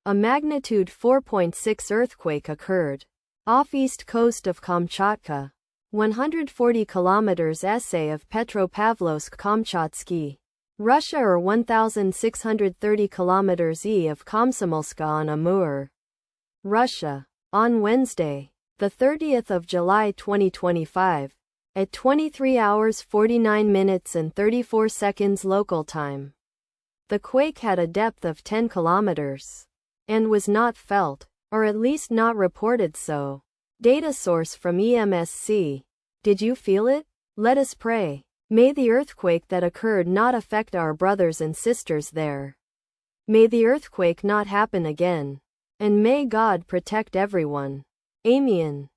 A magnitude 4.6 earthquake occurred off east coast of Kamchatka, 140 kilometers SA of Petropavlovsk-Kamchatsky, Russia, or 1,630 kilometers E of Komsomolsk-on-Amur, Russia, on Wednesday, the 30th of July 2025, at 23 hours 49 minutes and 34 seconds local time. The quake had a depth of 10 kilometers and was not felt, or at least not reported so. Data source from EMSC. Did you feel it? Let us pray. May the earthquake that occurred not affect our brothers and sisters there. May the earthquake not happen again. And may God protect everyone. Amen.